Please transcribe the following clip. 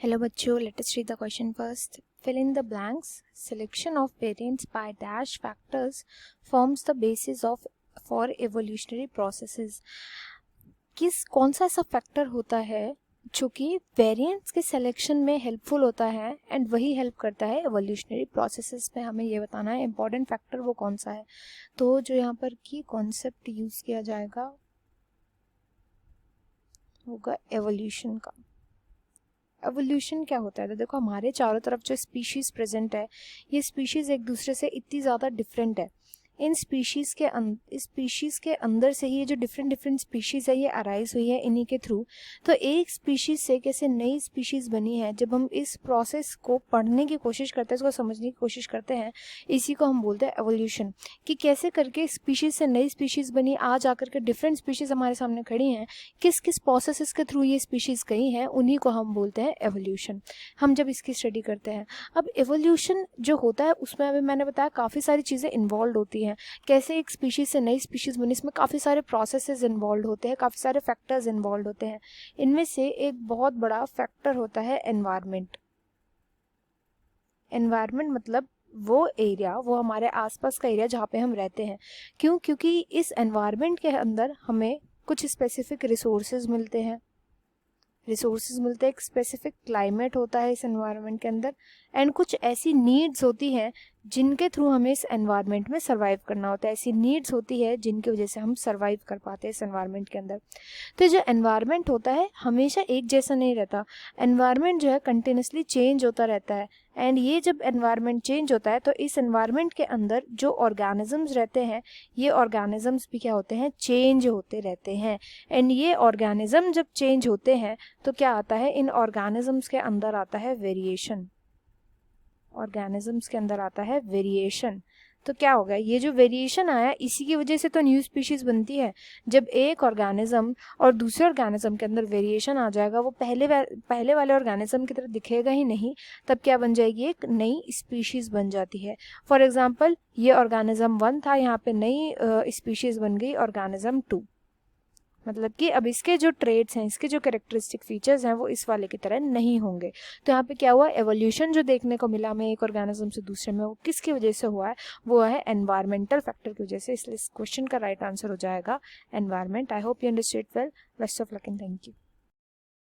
Hello बच्चों, let us read the question first. Fill in the blanks. Selection of variants by dash factors forms the basis of for evolutionary processes. कौन सा ऐसा factor होता है जो कि variants के सिलेक्शन में हेल्पफुल होता है एंड वही हेल्प करता है एवोल्यूशनरी प्रोसेसेस में. हमें ये बताना है इम्पॉर्टेंट फैक्टर वो कौन सा है. तो जो यहाँ पर की कॉन्सेप्ट यूज किया जाएगा होगा एवोल्यूशन का. एवोल्यूशन क्या होता है? तो देखो, हमारे चारों तरफ जो स्पीशीज़ प्रेजेंट है, ये स्पीशीज़ एक दूसरे से इतनी ज़्यादा डिफरेंट है. इन स्पीशीज़ के अंदर से ही ये जो डिफरेंट स्पीशीज़ है ये अराइज हुई है इन्हीं के थ्रू. तो एक स्पीशीज़ से कैसे नई स्पीशीज़ बनी है, जब हम इस प्रोसेस को पढ़ने की कोशिश करते हैं, इसको समझने की कोशिश करते हैं, इसी को हम बोलते हैं एवोल्यूशन. कि कैसे करके स्पीशीज़ से नई स्पीशीज़ बनी, आज आकर के डिफरेंट स्पीशीज़ हमारे सामने खड़ी हैं, किस किस प्रोसेस के थ्रू ये स्पीशीज़ गई हैं, उन्हीं को हम बोलते हैं एवोल्यूशन. हम जब इसकी स्टडी करते हैं, अब एवोल्यूशन जो होता है उसमें अभी मैंने बताया काफ़ी सारी चीज़ें इन्वॉल्व होती हैं. कैसे एक स्पीशीज से नई स्पीशीज बनी, इसमें काफ़ी सारे प्रोसेसेस इन्वॉल्व होते हैं, काफ़ी सारे फैक्टर्स इन्वॉल्व होते हैं. इनमें से एक बहुत बड़ा फैक्टर होता है एनवायरनमेंट. एनवायरनमेंट मतलब वो एरिया, वो हमारे आसपास का एरिया जहाँ पे हम रहते हैं. क्यों? क्योंकि इस एनवायरनमेंट के अंदर हमें कुछ स्पेसिफिक रिसोर्सेज मिलते हैं. एक स्पेसिफिक क्लाइमेट होता है इस एनवायरनमेंट के अंदर, एंड कुछ ऐसी नीड्स होती हैं जिनके थ्रू हमें इस एनवायरनमेंट में सर्वाइव करना होता है. ऐसी नीड्स होती है जिनकी वजह से हम सर्वाइव कर पाते हैं इस एनवायरनमेंट के अंदर. तो जो एनवायरनमेंट होता है हमेशा एक जैसा नहीं रहता. एनवायरनमेंट जो है कंटिन्यूसली चेंज होता रहता है. एंड ये जब एनवायरनमेंट चेंज होता है तो इस एनवायरनमेंट के अंदर जो ऑर्गेनिजम्स रहते हैं, ये ऑर्गेनिजम्स भी क्या होते हैं? चेंज होते रहते हैं. एंड ये ऑर्गेनिज्म जब चेंज होते हैं तो क्या आता है? इन ऑर्गेनिजम्स के अंदर आता है वेरिएशन. ऑर्गेनिजम्स के अंदर आता है वेरिएशन. तो क्या होगा? ये जो वेरिएशन आया, इसी की वजह से तो न्यू स्पीशीज बनती है. जब एक ऑर्गेनिज्म और दूसरे ऑर्गेनिज्म के अंदर वेरिएशन आ जाएगा, वो पहले वाले ऑर्गेनिज्म की तरह दिखेगा ही नहीं, तब क्या बन जाएगी? एक नई स्पीशीज बन जाती है. फॉर एग्जाम्पल, ये ऑर्गेनिज्म 1 था, यहाँ पे नई स्पीशीज बन गई ऑर्गेनिज्म 2. मतलब कि अब इसके जो ट्रेड्स हैं, इसके जो कैरेक्टरिस्टिक फीचर्स हैं, वो इस वाले की तरह नहीं होंगे. तो यहाँ पे क्या हुआ? एवोल्यूशन जो देखने को मिला हमें एक ऑर्गेनिज्म से दूसरे में, वो किसकी वजह से हुआ है? वो है एनवायरमेंटल फैक्टर की वजह से. इसलिए इस क्वेश्चन का राइट आंसर हो जाएगा environment. I hope you understood well. Best of luck and thank you.